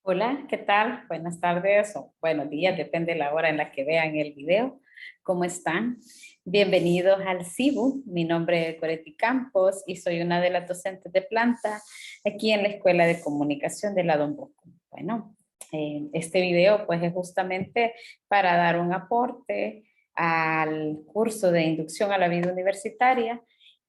Hola, ¿qué tal? Buenas tardes o buenos días, depende de la hora en la que vean el video. ¿Cómo están? Bienvenidos al CIBU. Mi nombre es Goretti Campos y soy una de las docentes de planta aquí en la Escuela de Comunicación de la Don Bosco. Bueno, este video pues es justamente para dar un aporte al curso de inducción a la vida universitaria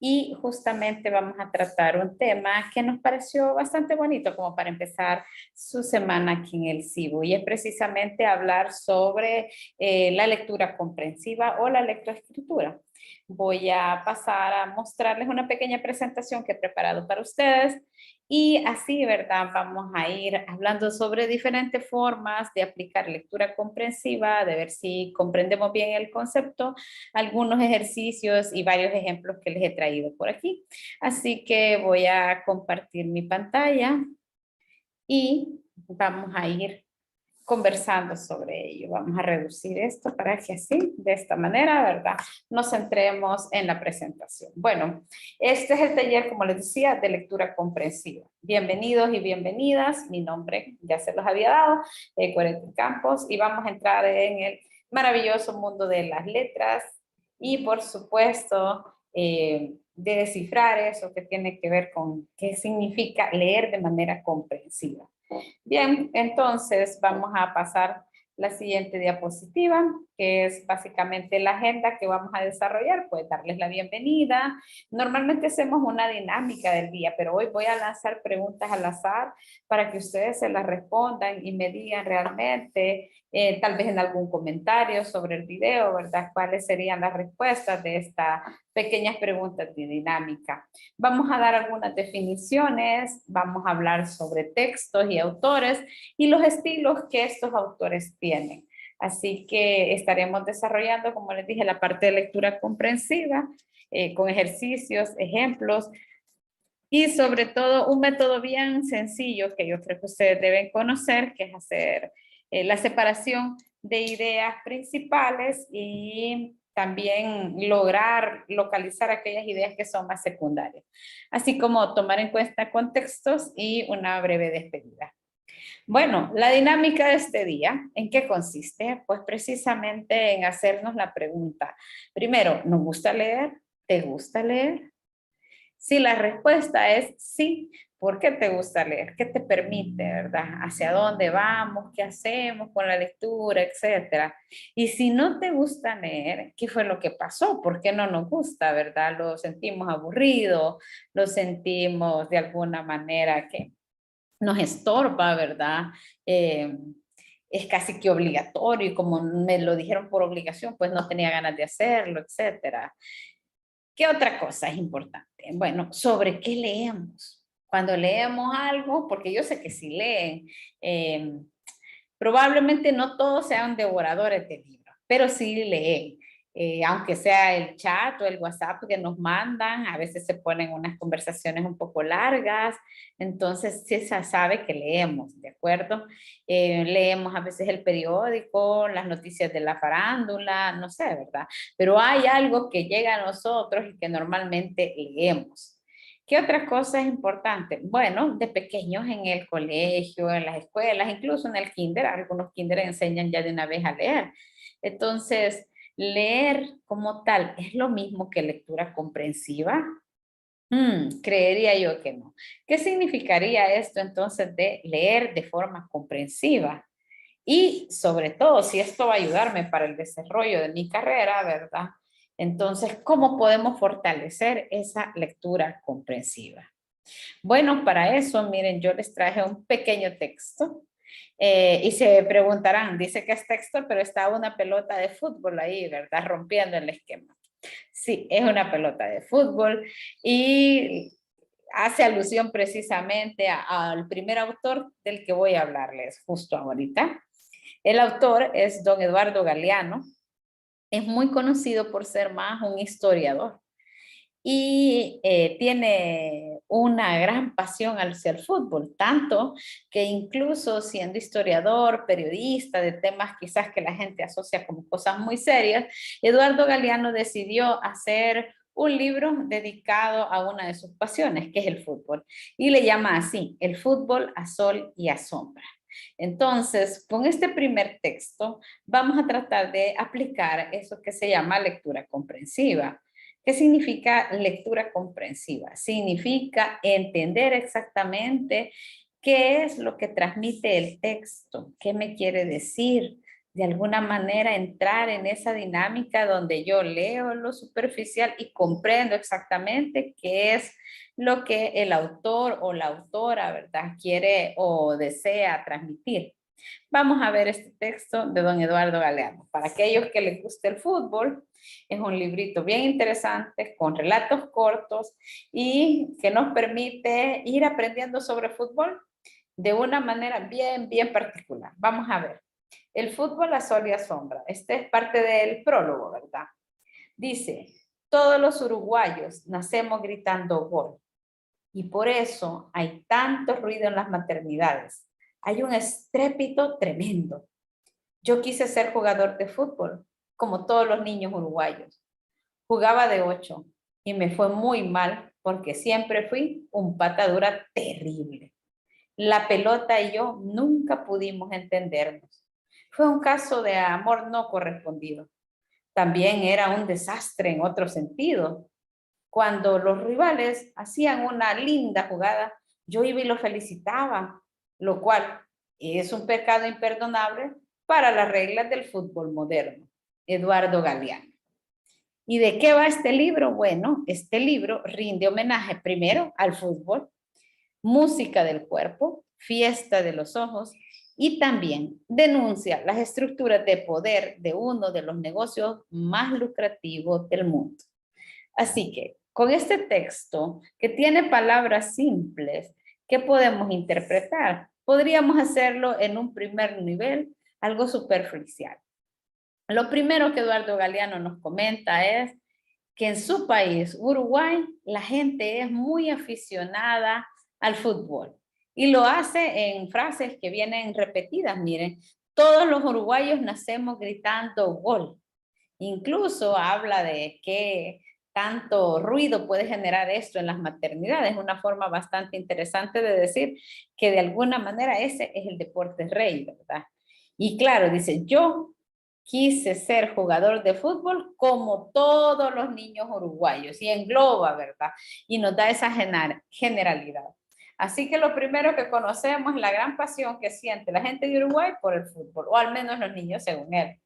y justamente vamos a tratar un tema que nos pareció bastante bonito como para empezar su semana aquí en el CIBU y es precisamente hablar sobre la lectura comprensiva o la lectoescritura. Voy a pasar a mostrarles una pequeña presentación que he preparado para ustedes y así, ¿verdad? Vamos a ir hablando sobre diferentes formas de aplicar lectura comprensiva, de ver si comprendemos bien el concepto, algunos ejercicios y varios ejemplos que les he traído por aquí. Así que voy a compartir mi pantalla y vamos a ir conversando sobre ello. Vamos a reducir esto para que así, de esta manera, ¿verdad? Nos centremos en la presentación. Bueno, este es el taller, como les decía, de lectura comprensiva. Bienvenidos y bienvenidas. Mi nombre ya se los había dado, Goretti Campos, y vamos a entrar en el maravilloso mundo de las letras y, por supuesto, de descifrar eso que tiene que ver con qué significa leer de manera comprensiva. Bien, entonces vamos a pasar la siguiente diapositiva, que es básicamente la agenda que vamos a desarrollar, pues darles la bienvenida. Normalmente hacemos una dinámica del día, pero hoy voy a lanzar preguntas al azar para que ustedes se las respondan y me digan realmente, tal vez en algún comentario sobre el video, ¿verdad? ¿Cuáles serían las respuestas de estas pequeñas preguntas de dinámica? Vamos a dar algunas definiciones, vamos a hablar sobre textos y autores y los estilos que estos autores tienen. Así que estaremos desarrollando, como les dije, la parte de lectura comprensiva, con ejercicios, ejemplos y sobre todo un método bien sencillo que yo creo que ustedes deben conocer, que es hacer la separación de ideas principales y también lograr localizar aquellas ideas que son más secundarias, así como tomar en cuenta contextos y una breve despedida. Bueno, la dinámica de este día, ¿en qué consiste? Pues precisamente en hacernos la pregunta, primero, ¿nos gusta leer? ¿Te gusta leer? Si la respuesta es sí, ¿por qué te gusta leer? ¿Qué te permite, verdad? ¿Hacia dónde vamos? ¿Qué hacemos con la lectura, etcétera? Y si no te gusta leer, ¿qué fue lo que pasó? ¿Por qué no nos gusta, verdad? Lo sentimos aburrido, lo sentimos de alguna manera que nos estorba, ¿verdad? Eh, es casi que obligatorio y como me lo dijeron por obligación, pues no tenía ganas de hacerlo, etcétera. ¿Qué otra cosa es importante? Bueno, ¿sobre qué leemos? Cuando leemos algo, porque yo sé que si leen, eh, probablemente no todos sean devoradores de libros, pero sí leen. Aunque sea el chat o el WhatsApp que nos mandan, a veces se ponen unas conversaciones un poco largas, entonces sí se sabe que leemos, ¿de acuerdo? Leemos a veces el periódico, las noticias de la farándula, no sé, ¿verdad? Pero hay algo que llega a nosotros y que normalmente leemos. ¿Qué otra cosa es importante? Bueno, de pequeños en el colegio, en las escuelas, incluso en el kinder, algunos kinder enseñan ya de una vez a leer. Entonces, leer como tal es lo mismo que lectura comprensiva. Creería yo que no. ¿Qué significaría esto entonces de leer de forma comprensiva? Y sobre todo, si esto va a ayudarme para el desarrollo de mi carrera, ¿verdad? Entonces, ¿cómo podemos fortalecer esa lectura comprensiva? Bueno, para eso, miren, yo les traje un pequeño texto y se preguntarán, dice que es texto, pero está una pelota de fútbol ahí, ¿verdad? Rompiendo el esquema. Sí, es una pelota de fútbol y hace alusión precisamente al primer autor del que voy a hablarles justo ahorita. El autor es don Eduardo Galeano. Es muy conocido por ser más un historiador y tiene una gran pasión hacia el fútbol, tanto que incluso siendo historiador, periodista de temas quizás que la gente asocia como cosas muy serias, Eduardo Galeano decidió hacer un libro dedicado a una de sus pasiones, que es el fútbol, y le llama así, El fútbol a sol y a sombra. Entonces, con este primer texto, vamos a tratar de aplicar eso que se llama lectura comprensiva. ¿Qué significa lectura comprensiva? Significa entender exactamente qué es lo que transmite el texto, qué me quiere decir, de alguna manera entrar en esa dinámica donde yo leo lo superficial y comprendo exactamente qué es lo que el autor o la autora, ¿verdad?, quiere o desea transmitir. Vamos a ver este texto de don Eduardo Galeano. Para aquellos que les guste el fútbol, es un librito bien interesante con relatos cortos y que nos permite ir aprendiendo sobre fútbol de una manera bien particular. Vamos a ver. El fútbol a sol y a sombra. Este es parte del prólogo, ¿verdad? Dice, todos los uruguayos nacemos gritando gol y por eso hay tanto ruido en las maternidades. Hay un estrépito tremendo. Yo quise ser jugador de fútbol, como todos los niños uruguayos. Jugaba de 8 y me fue muy mal porque siempre fui un patadura terrible. La pelota y yo nunca pudimos entendernos. Fue un caso de amor no correspondido. También era un desastre en otro sentido. Cuando los rivales hacían una linda jugada, yo iba y los felicitaba, lo cual es un pecado imperdonable para las reglas del fútbol moderno. Eduardo Galeano. ¿Y de qué va este libro? Bueno, este libro rinde homenaje primero al fútbol, música del cuerpo, fiesta de los ojos, y también denuncia las estructuras de poder de uno de los negocios más lucrativos del mundo. Así que, con este texto, que tiene palabras simples, ¿qué podemos interpretar? Podríamos hacerlo en un primer nivel, algo superficial. Lo primero que Eduardo Galeano nos comenta es que en su país, Uruguay, la gente es muy aficionada al fútbol y lo hace en frases que vienen repetidas. Miren, todos los uruguayos nacemos gritando gol. Incluso habla de qué tanto ruido puede generar esto en las maternidades, una forma bastante interesante de decir que de alguna manera ese es el deporte rey, ¿verdad? Y claro, dice, yo quise ser jugador de fútbol como todos los niños uruguayos y engloba, ¿verdad? Y nos da esa generalidad. Así que lo primero que conocemos es la gran pasión que siente la gente de Uruguay por el fútbol, o al menos los niños según él.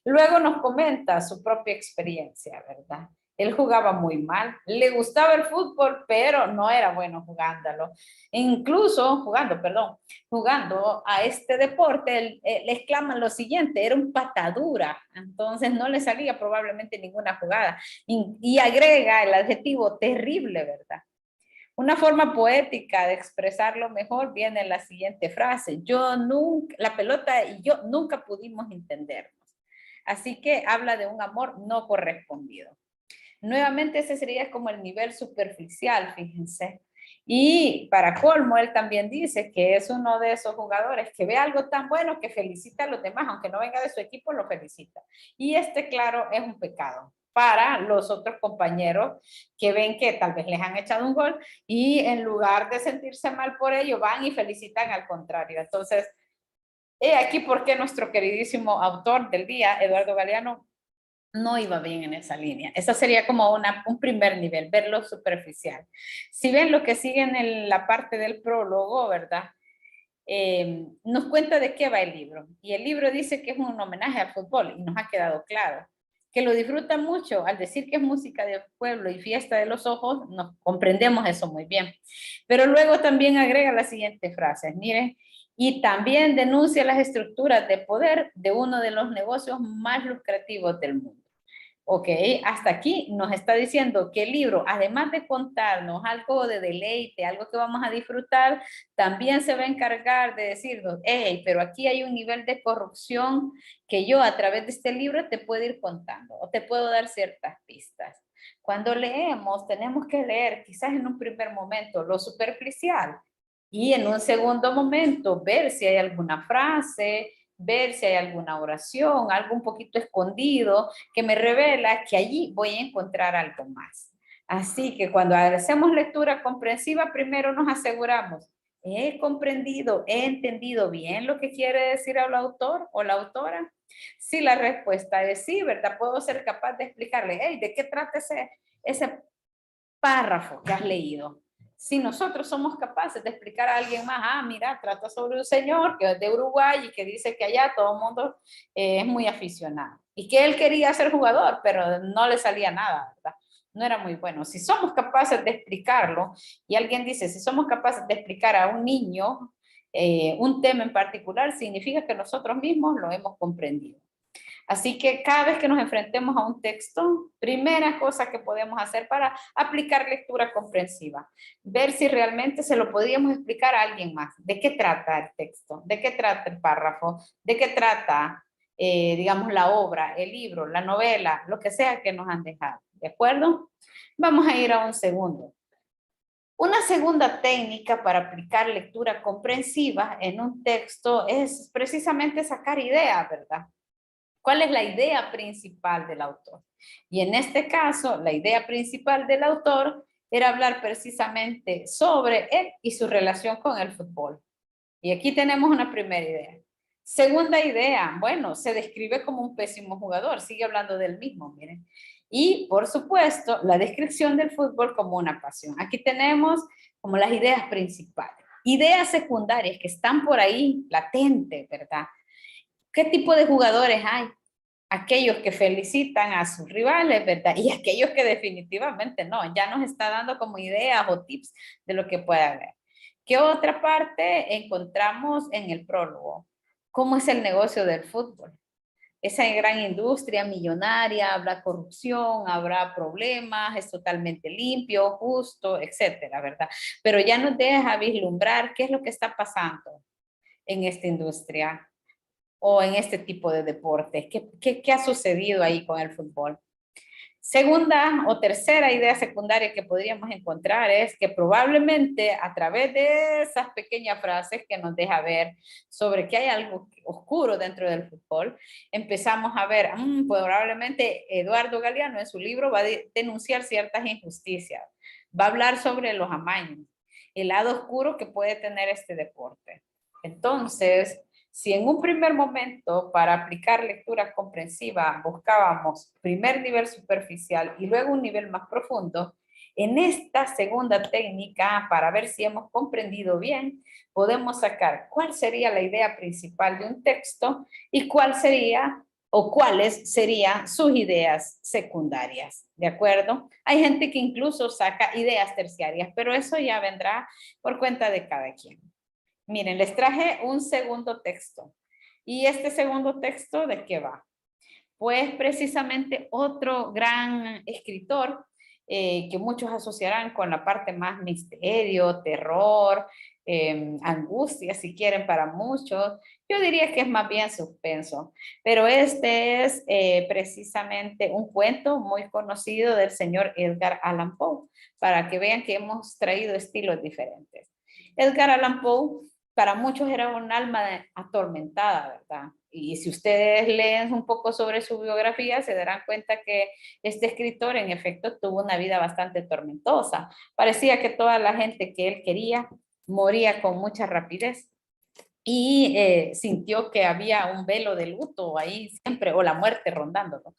Luego nos comenta su propia experiencia, ¿verdad? Él jugaba muy mal, le gustaba el fútbol, pero no era bueno jugándolo. Incluso jugando a este deporte, le exclaman lo siguiente, era un patadura, entonces no le salía probablemente ninguna jugada. Y agrega el adjetivo terrible, ¿verdad? Una forma poética de expresarlo mejor viene en la siguiente frase, la pelota y yo nunca pudimos entendernos. Así que habla de un amor no correspondido. Nuevamente ese sería como el nivel superficial, fíjense. Y para colmo, él también dice que es uno de esos jugadores que ve algo tan bueno que felicita a los demás, aunque no venga de su equipo, lo felicita. Y claro, es un pecado para los otros compañeros que ven que tal vez les han echado un gol y en lugar de sentirse mal por ello, van y felicitan al contrario. Entonces, he aquí por qué nuestro queridísimo autor del día, Eduardo Galeano, no iba bien en esa línea. Eso sería como un primer nivel, verlo superficial. Si ven lo que sigue en la parte del prólogo, ¿verdad? Nos cuenta de qué va el libro. Y el libro dice que es un homenaje al fútbol y nos ha quedado claro. Que lo disfruta mucho, al decir que es música de pueblo y fiesta de los ojos, nos comprendemos eso muy bien. Pero luego también agrega las siguientes frases, miren, y también denuncia las estructuras de poder de uno de los negocios más lucrativos del mundo. Ok, hasta aquí nos está diciendo que el libro, además de contarnos algo de deleite, algo que vamos a disfrutar, también se va a encargar de decirnos, hey, pero aquí hay un nivel de corrupción que yo a través de este libro te puedo ir contando o te puedo dar ciertas pistas. Cuando leemos, tenemos que leer quizás en un primer momento lo superficial y en un segundo momento ver si hay alguna frase, ver si hay alguna oración, algo un poquito escondido que me revela que allí voy a encontrar algo más. Así que cuando hacemos lectura comprensiva, primero nos aseguramos ¿He comprendido, he entendido bien lo que quiere decir el autor o la autora? Si la respuesta es sí, ¿verdad? Puedo ser capaz de explicarle, hey, ¿de qué trata ese párrafo que has leído? Si nosotros somos capaces de explicar a alguien más, mira, trata sobre un señor que es de Uruguay y que dice que allá todo el mundo es muy aficionado y que él quería ser jugador, pero no le salía nada, ¿verdad? No era muy bueno. Si somos capaces de explicarlo, y alguien dice, si somos capaces de explicar a un niño un tema en particular, significa que nosotros mismos lo hemos comprendido. Así que cada vez que nos enfrentemos a un texto, primera cosa que podemos hacer para aplicar lectura comprensiva, ver si realmente se lo podríamos explicar a alguien más. ¿De qué trata el texto? ¿De qué trata el párrafo? ¿De qué trata, digamos, la obra, el libro, la novela, lo que sea que nos han dejado? ¿De acuerdo? Vamos a ir a un segundo. Una segunda técnica para aplicar lectura comprensiva en un texto es precisamente sacar ideas, ¿verdad? ¿Cuál es la idea principal del autor? Y en este caso, la idea principal del autor era hablar precisamente sobre él y su relación con el fútbol. Y aquí tenemos una primera idea. Segunda idea, bueno, se describe como un pésimo jugador, sigue hablando del mismo, miren. Y por supuesto, la descripción del fútbol como una pasión. Aquí tenemos como las ideas principales. Ideas secundarias que están por ahí latentes, ¿verdad? ¿Qué tipo de jugadores hay? Aquellos que felicitan a sus rivales, ¿verdad? Y aquellos que definitivamente no, ya nos está dando como ideas o tips de lo que puede haber. ¿Qué otra parte encontramos en el prólogo? ¿Cómo es el negocio del fútbol? Esa gran industria millonaria, habrá corrupción, habrá problemas, es totalmente limpio, justo, etcétera, ¿verdad? Pero ya nos deja vislumbrar qué es lo que está pasando en esta industria o en este tipo de deportes. ¿Qué ha sucedido ahí con el fútbol? Segunda o tercera idea secundaria que podríamos encontrar es que probablemente a través de esas pequeñas frases que nos deja ver sobre que hay algo oscuro dentro del fútbol, empezamos a ver, probablemente Eduardo Galeano en su libro va a denunciar ciertas injusticias, va a hablar sobre los amaños, el lado oscuro que puede tener este deporte. Entonces, si en un primer momento para aplicar lectura comprensiva buscábamos primer nivel superficial y luego un nivel más profundo, en esta segunda técnica, para ver si hemos comprendido bien, podemos sacar cuál sería la idea principal de un texto y cuál sería o cuáles serían sus ideas secundarias, ¿de acuerdo? Hay gente que incluso saca ideas terciarias, pero eso ya vendrá por cuenta de cada quien. Miren, les traje un segundo texto. ¿Y este segundo texto de qué va? Pues precisamente otro gran escritor que muchos asociarán con la parte más misterio, terror, angustia, si quieren, para muchos. Yo diría que es más bien suspenso, pero este es precisamente un cuento muy conocido del señor Edgar Allan Poe, para que vean que hemos traído estilos diferentes. Edgar Allan Poe para muchos era un alma atormentada, ¿verdad? Y si ustedes leen un poco sobre su biografía, se darán cuenta que este escritor en efecto tuvo una vida bastante tormentosa. Parecía que toda la gente que él quería moría con mucha rapidez y sintió que había un velo de luto ahí siempre, o la muerte rondándolo.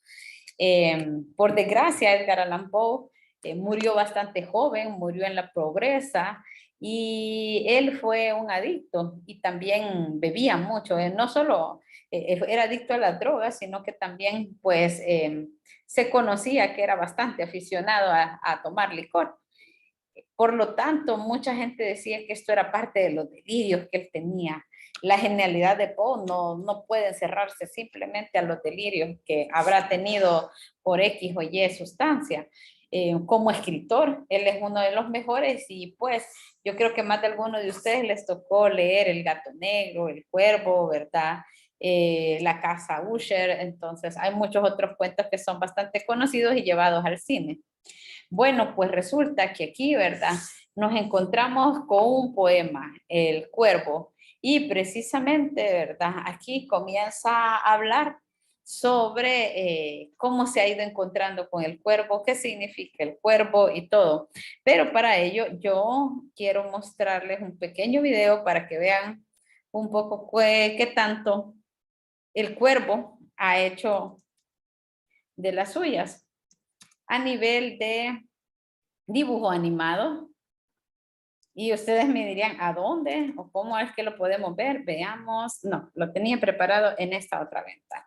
Por desgracia, Edgar Allan Poe murió bastante joven, murió en la pobreza y él fue un adicto y también bebía mucho. No solo era adicto a las drogas, sino que también pues se conocía que era bastante aficionado a tomar licor. Por lo tanto, mucha gente decía que esto era parte de los delirios que él tenía. La genialidad de Poe no puede cerrarse simplemente a los delirios que habrá tenido por X o Y sustancia. Como escritor, él es uno de los mejores y pues yo creo que más de alguno de ustedes les tocó leer El Gato Negro, El Cuervo, ¿verdad? La Casa Usher, entonces hay muchos otros cuentos que son bastante conocidos y llevados al cine. Bueno, pues resulta que aquí, ¿verdad? Nos encontramos con un poema, El Cuervo, y precisamente, ¿verdad? Aquí comienza a hablar sobre cómo se ha ido encontrando con el cuervo, qué significa el cuervo y todo. Pero para ello yo quiero mostrarles un pequeño video para que vean un poco qué tanto el cuervo ha hecho de las suyas a nivel de dibujo animado. Y ustedes me dirían, ¿a dónde? ¿O cómo es que lo podemos ver? Veamos. No, lo tenía preparado en esta otra ventana.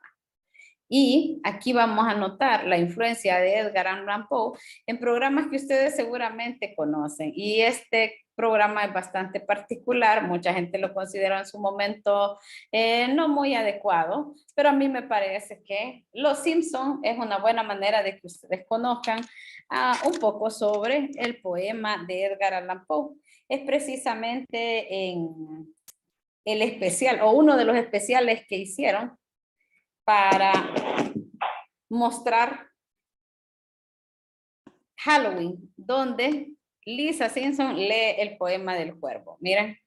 Y aquí vamos a notar la influencia de Edgar Allan Poe en programas que ustedes seguramente conocen. Y este programa es bastante particular, mucha gente lo consideró en su momento no muy adecuado, pero a mí me parece que Los Simpson es una buena manera de que ustedes conozcan un poco sobre el poema de Edgar Allan Poe. Es precisamente en el especial, o uno de los especiales que hicieron para mostrar Halloween, donde Lisa Simpson lee el poema del cuervo. Miren.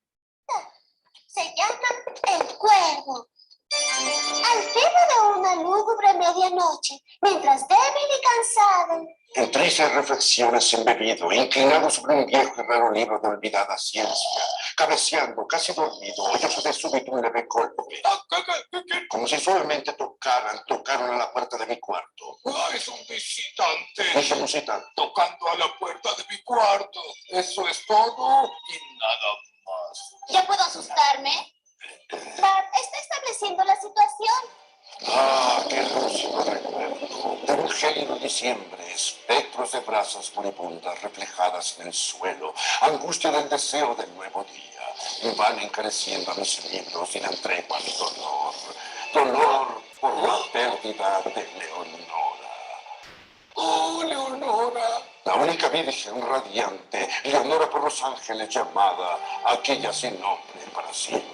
Se llama El Cuervo. Al filo de una lúgubre medianoche, mientras débil y cansado, En tristes reflexiones embebido, inclinado sobre un viejo y raro libro de olvidada ciencia, cabeceando, casi dormido, oyóse de súbito un leve golpe. Como si suavemente tocaron a la puerta de mi cuarto. Es un visitante. Ese visitante. Tocando a la puerta de mi cuarto. Eso es todo y nada más. ¿ya puedo asustarme? Bart está estableciendo la situación. Ah, qué lúcido recuerdo. De un gélido diciembre, espectros de brasas moribundas reflejadas en el suelo, angustia del deseo del nuevo día, van encareciendo a mis libros y dan tregua a mi dolor. Dolor por la pérdida de Leonora. Oh, Leonora. La única virgen radiante, Leonora por los ángeles llamada, aquella sin nombre para siempre.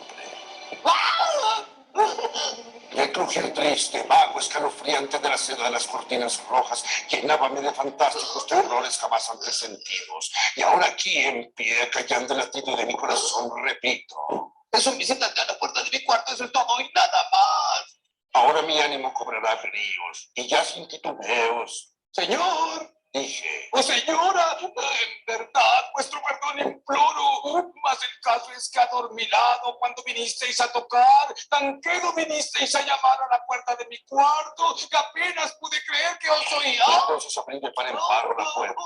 El crujir triste, vago, escalofriante de la seda de las cortinas rojas llenábame de fantásticos terrores jamás antes sentidos. Y ahora aquí en pie, callando el latido de mi corazón, repito. Es un visitante a la puerta de mi cuarto, eso es todo y nada más. Ahora mi ánimo cobrará bríos y ya sin titubeos. Señor. Dije. Oh, señora, en verdad, vuestro perdón imploro, mas el caso es que adormilado cuando vinisteis a tocar, tan quedo vinisteis a llamar a la puerta de mi cuarto, que apenas pude creer que os oía. Entonces abrí de par en par la puerta.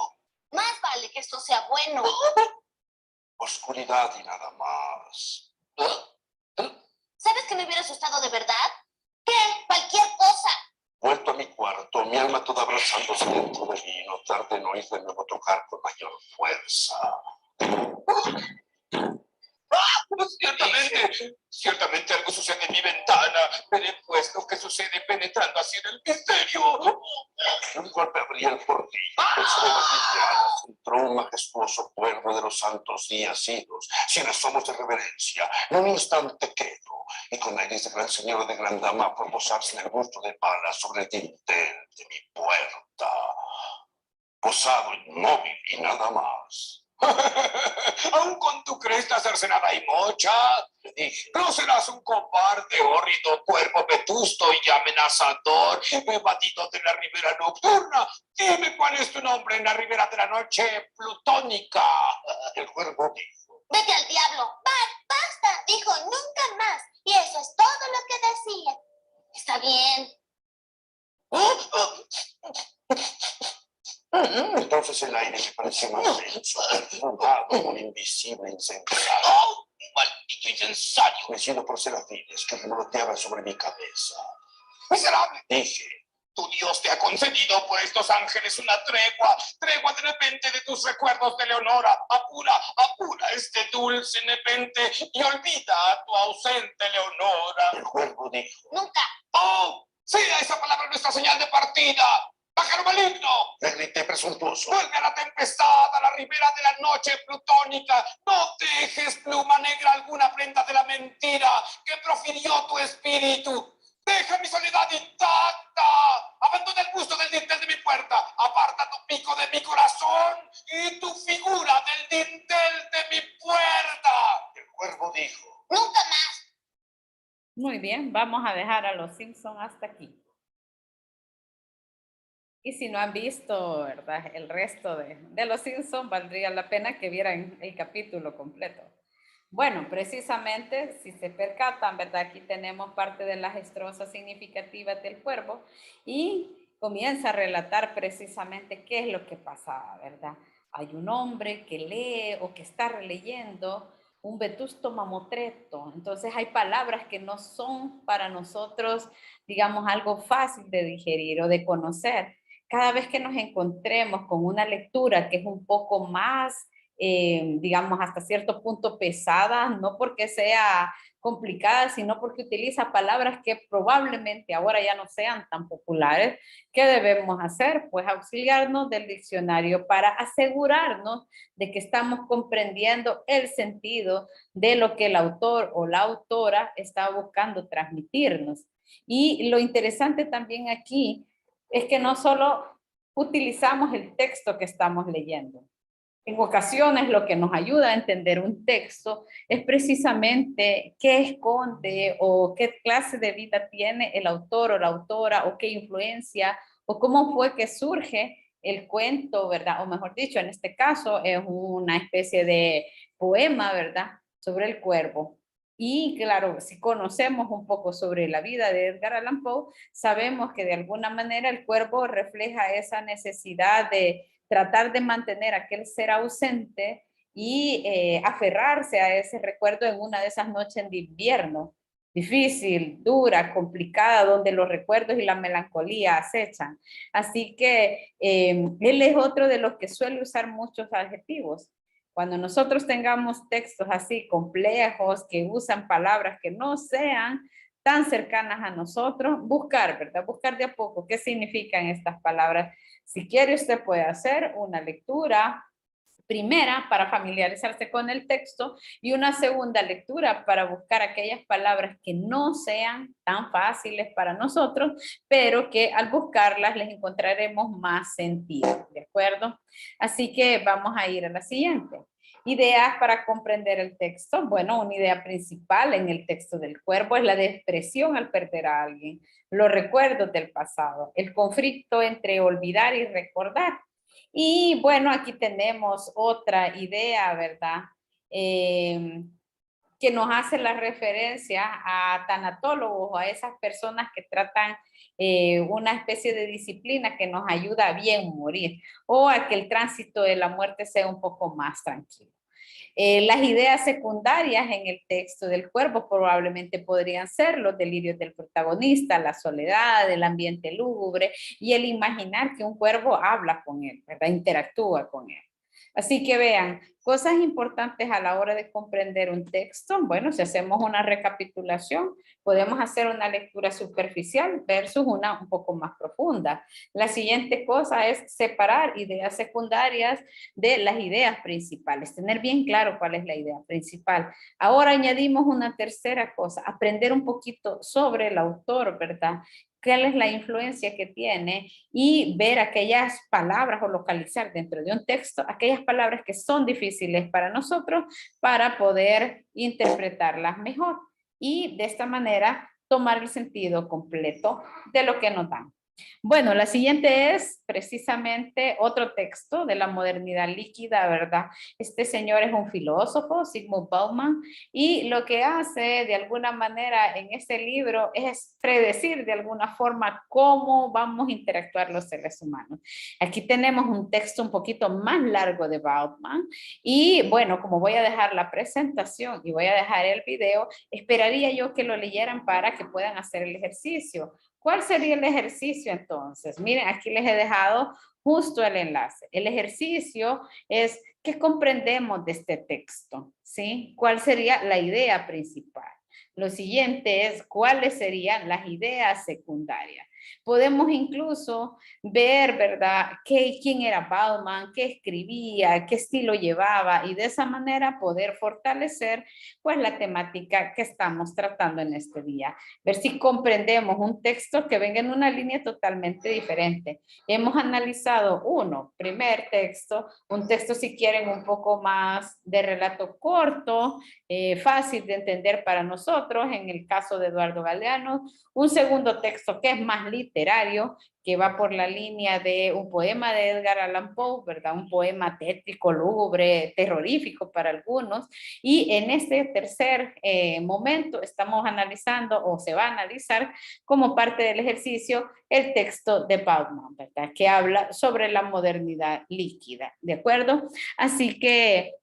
Más vale que esto sea bueno. Oscuridad y nada más. ¿Sabes que me hubiera asustado de verdad? ¿Qué? Cualquier cosa. Vuelto a mi cuarto, mi alma toda abrazándose dentro de mí, notar de no oír de nuevo tocar con mayor fuerza. Ciertamente algo sucede en mi ventana. Veré pues lo que sucede penetrando así en el misterio. Un golpe abría el portillo, sobre las vidriadas entró un majestuoso cuervo de los santos días idos, sin asomos de reverencia. En un instante quedo, y con aires de gran señora de gran dama a posarse en el busto de pala sobre el dintel de mi puerta. Posado inmóvil y nada más. Aún con tu cresta cercenada y mocha, Le dije. no serás un cobarde, horrido cuervo vetusto y amenazador, evadido de la ribera nocturna. Dime cuál es tu nombre en la ribera de la noche plutónica. El cuervo dijo. Vete al diablo. Bart, basta. Dijo nunca más. Y eso es todo lo que decía. Está bien. Entonces el aire me pareció más denso, perfumado, un invisible incensario. ¡Oh, maldito incensario! Mecido por serafines que revoloteaban sobre mi cabeza. ¡Miserable! Dije. Tu Dios te ha concedido por estos ángeles una tregua de repente de tus recuerdos de Leonora. Apura este dulce nepente y olvida a tu ausente Leonora. El cuervo dijo. Nunca. ¡Oh! Sea esa palabra nuestra señal de partida. ¡Pájaro maligno! Le grité presuntuoso. Vuelve a la tempestad, a la ribera de la noche plutónica. No dejes pluma negra alguna prenda de la mentira que profirió tu espíritu. Deja mi soledad intacta. Abandona el busto del dintel de mi puerta. Aparta tu pico de mi corazón y tu figura del dintel de mi puerta. El cuervo dijo. Nunca más. Muy bien, vamos a dejar a Los Simpson hasta aquí. Y si no han visto, ¿verdad? El resto de Los Simpsons, valdría la pena que vieran el capítulo completo. Bueno, precisamente, si se percatan, ¿verdad? Aquí tenemos parte de las estrofas significativas del cuervo y comienza a relatar precisamente qué es lo que pasaba, ¿verdad? Hay un hombre que lee o que está releyendo un vetusto mamotreto. Entonces hay palabras que no son para nosotros, digamos, algo fácil de digerir o de conocer. Cada vez que nos encontremos con una lectura que es un poco más digamos, hasta cierto punto pesada, no porque sea complicada, sino porque utiliza palabras que probablemente ahora ya no sean tan populares. ¿Qué debemos hacer? Pues auxiliarnos del diccionario para asegurarnos de que estamos comprendiendo el sentido de lo que el autor o la autora está buscando transmitirnos. Y lo interesante también aquí es que no solo utilizamos el texto que estamos leyendo. En ocasiones lo que nos ayuda a entender un texto es precisamente qué esconde o qué clase de vida tiene el autor o la autora o qué influencia o cómo fue que surge el cuento, ¿verdad? O mejor dicho, en este caso es una especie de poema, ¿verdad? Sobre el cuervo. Y claro, si conocemos un poco sobre la vida de Edgar Allan Poe, sabemos que de alguna manera el cuervo refleja esa necesidad de tratar de mantener a aquel ser ausente y aferrarse a ese recuerdo en una de esas noches de invierno, difícil, dura, complicada, donde los recuerdos y la melancolía acechan. Así que él es otro de los que suele usar muchos adjetivos. Cuando nosotros tengamos textos así complejos, que usan palabras que no sean tan cercanas a nosotros, buscar, ¿verdad? Buscar de a poco qué significan estas palabras. Si quiere, usted puede hacer una lectura primera para familiarizarse con el texto y una segunda lectura para buscar aquellas palabras que no sean tan fáciles para nosotros, pero que al buscarlas les encontraremos más sentido, ¿de acuerdo? Así que vamos a ir a la siguiente. Ideas para comprender el texto. Bueno, una idea principal en el texto del cuervo es la depresión al perder a alguien, los recuerdos del pasado, el conflicto entre olvidar y recordar. Y bueno, aquí tenemos otra idea, ¿verdad? Que nos hace la referencia a tanatólogos o a esas personas que tratan una especie de disciplina que nos ayuda a bien morir o a que el tránsito de la muerte sea un poco más tranquilo. Las ideas secundarias en el texto del cuervo probablemente podrían ser los delirios del protagonista, la soledad, el ambiente lúgubre y el imaginar que un cuervo habla con él, ¿verdad? Interactúa con él. Así que vean, cosas importantes a la hora de comprender un texto. Bueno, si hacemos una recapitulación, podemos hacer una lectura superficial versus una un poco más profunda. La siguiente cosa es separar ideas secundarias de las ideas principales, tener bien claro cuál es la idea principal. Ahora añadimos una tercera cosa, aprender un poquito sobre el autor, ¿verdad? ¿Cuál es la influencia que tiene? Y ver aquellas palabras o localizar dentro de un texto aquellas palabras que son difíciles para nosotros para poder interpretarlas mejor. Y de esta manera tomar el sentido completo de lo que nos dan. Bueno, la siguiente es precisamente otro texto de la modernidad líquida, ¿verdad? Este señor es un filósofo, Zygmunt Bauman, y lo que hace de alguna manera en este libro es predecir de alguna forma cómo vamos a interactuar los seres humanos. Aquí tenemos un texto un poquito más largo de Bauman y bueno, como voy a dejar la presentación y voy a dejar el video, esperaría yo que lo leyeran para que puedan hacer el ejercicio. ¿Cuál sería el ejercicio entonces? Miren, aquí les he dejado justo el enlace. El ejercicio es ¿qué comprendemos de este texto? ¿Sí? ¿Cuál sería la idea principal? Lo siguiente es ¿cuáles serían las ideas secundarias? Podemos incluso ver, ¿verdad? ¿Quién era Bauman? ¿Qué escribía? ¿Qué estilo llevaba? Y de esa manera poder fortalecer pues la temática que estamos tratando en este día. Ver si comprendemos un texto que venga en una línea totalmente diferente. Hemos analizado primer texto, un texto si quieren un poco más de relato corto, fácil de entender para nosotros, en el caso de Eduardo Galeano, un segundo texto que es más literario que va por la línea de un poema de Edgar Allan Poe, ¿verdad? Un poema tétrico, lúgubre, terrorífico para algunos. Y en este tercer momento estamos analizando, o se va a analizar como parte del ejercicio, el texto de Bauman, ¿verdad? Que habla sobre la modernidad líquida, ¿de acuerdo? Así que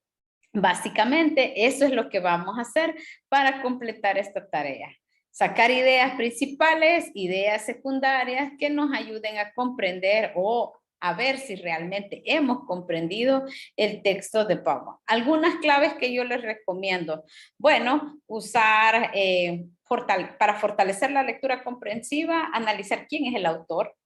básicamente eso es lo que vamos a hacer para completar esta tarea. Sacar ideas principales, ideas secundarias que nos ayuden a comprender o a ver si realmente hemos comprendido el texto de Bauman. Algunas claves que yo les recomiendo. Bueno, usar para fortalecer la lectura comprensiva, analizar quién es el autor,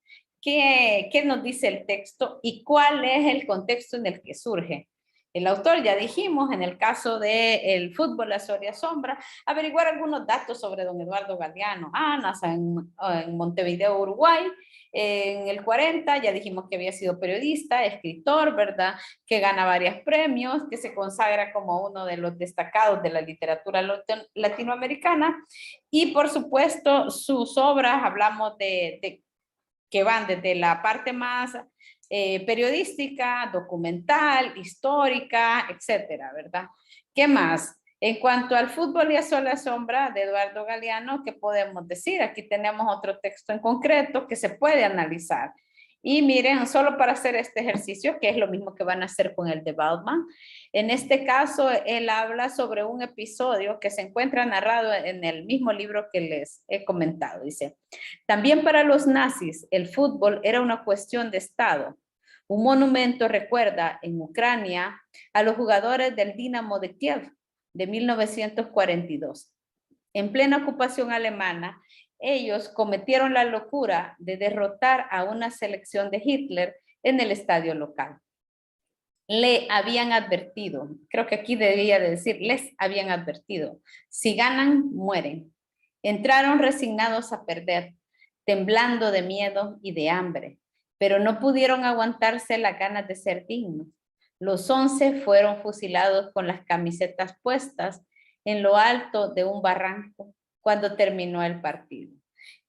qué nos dice el texto y cuál es el contexto en el que surge. El autor, ya dijimos, en el caso del fútbol, la Soria Sombra, averiguar algunos datos sobre don Eduardo Galeano. Nace en Montevideo, Uruguay, en el 40, ya dijimos que había sido periodista, escritor, ¿verdad? Que gana varios premios, que se consagra como uno de los destacados de la literatura latinoamericana. Y por supuesto, sus obras, hablamos de que van desde la parte más periodística, documental, histórica, etcétera, ¿verdad? ¿Qué más? En cuanto al fútbol y a Sol a Sombra de Eduardo Galeano, ¿qué podemos decir? Aquí tenemos otro texto en concreto que se puede analizar. Y miren, solo para hacer este ejercicio, que es lo mismo que van a hacer con el de Bauman, en este caso él habla sobre un episodio que se encuentra narrado en el mismo libro que les he comentado. Dice, también para los nazis el fútbol era una cuestión de Estado. Un monumento recuerda en Ucrania a los jugadores del Dinamo de Kiev de 1942. En plena ocupación alemana, ellos cometieron la locura de derrotar a una selección de Hitler en el estadio local. Le habían advertido, creo que aquí debería de decir, les habían advertido, si ganan, mueren. Entraron resignados a perder, temblando de miedo y de hambre, pero no pudieron aguantarse las ganas de ser dignos. Los 11 fueron fusilados con las camisetas puestas en lo alto de un barranco cuando terminó el partido.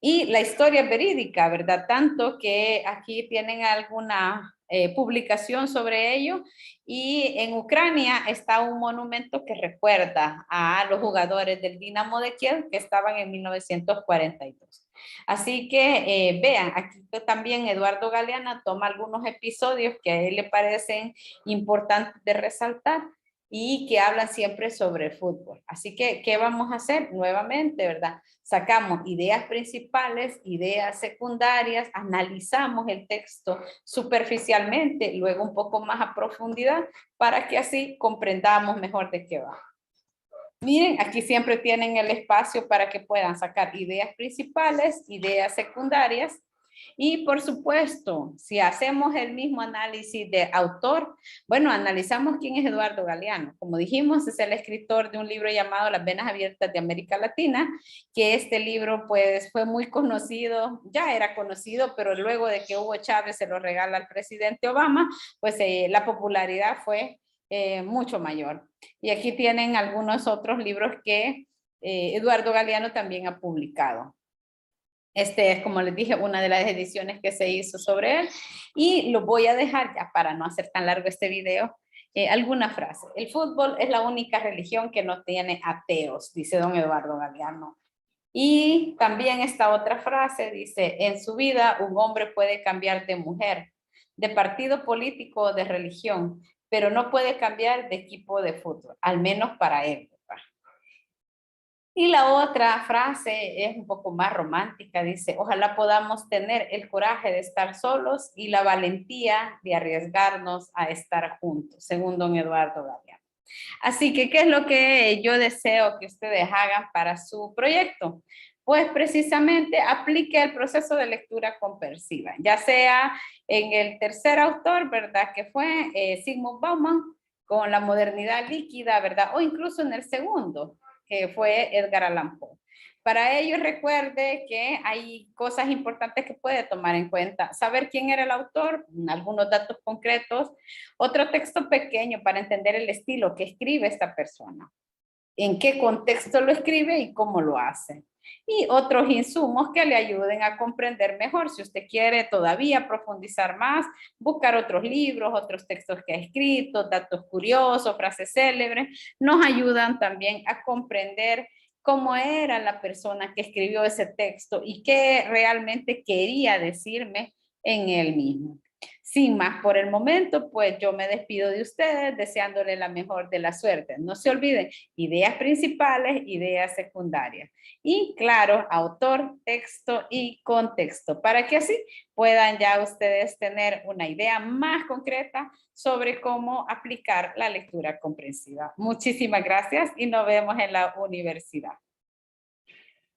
Y la historia es verídica, ¿verdad? Tanto que aquí tienen alguna publicación sobre ello, y en Ucrania está un monumento que recuerda a los jugadores del Dinamo de Kiev que estaban en 1942. Así que vean, aquí también Eduardo Galeano toma algunos episodios que a él le parecen importantes de resaltar y que hablan siempre sobre fútbol. Así que, ¿qué vamos a hacer? Nuevamente, ¿verdad? Sacamos ideas principales, ideas secundarias, analizamos el texto superficialmente, luego un poco más a profundidad, para que así comprendamos mejor de qué va. Miren, aquí siempre tienen el espacio para que puedan sacar ideas principales, ideas secundarias. Y por supuesto, si hacemos el mismo análisis de autor, bueno, analizamos quién es Eduardo Galeano. Como dijimos, es el escritor de un libro llamado Las venas abiertas de América Latina, que este libro pues fue muy conocido, ya era conocido, pero luego de que Hugo Chávez se lo regala al presidente Obama, pues la popularidad fue mucho mayor. Y aquí tienen algunos otros libros que Eduardo Galeano también ha publicado. Este es, como les dije, una de las ediciones que se hizo sobre él, y lo voy a dejar ya para no hacer tan largo este video. Alguna frase. El fútbol es la única religión que no tiene ateos, dice don Eduardo Galeano. Y también esta otra frase dice, en su vida un hombre puede cambiar de mujer, de partido político o de religión, pero no puede cambiar de equipo de fútbol, al menos para él. Y la otra frase es un poco más romántica, dice, ojalá podamos tener el coraje de estar solos y la valentía de arriesgarnos a estar juntos, según don Eduardo Galeano. Así que, ¿qué es lo que yo deseo que ustedes hagan para su proyecto? Pues precisamente aplique el proceso de lectura compersiva, ya sea en el tercer autor, ¿verdad? Que fue Zygmunt Bauman, con la modernidad líquida, ¿verdad? O incluso en el segundo, que fue Edgar Allan Poe. Para ello, recuerde que hay cosas importantes que puede tomar en cuenta. Saber quién era el autor, algunos datos concretos, otro texto pequeño para entender el estilo que escribe esta persona. en qué contexto lo escribe y cómo lo hace. Y otros insumos que le ayuden a comprender mejor. Si usted quiere todavía profundizar más, buscar otros libros, otros textos que ha escrito, datos curiosos, frases célebres, nos ayudan también a comprender cómo era la persona que escribió ese texto y qué realmente quería decirme en él mismo. Sin más por el momento, pues yo me despido de ustedes deseándole la mejor de la suerte. No se olviden, ideas principales, ideas secundarias. Y claro, autor, texto y contexto, para que así puedan ya ustedes tener una idea más concreta sobre cómo aplicar la lectura comprensiva. Muchísimas gracias y nos vemos en la universidad.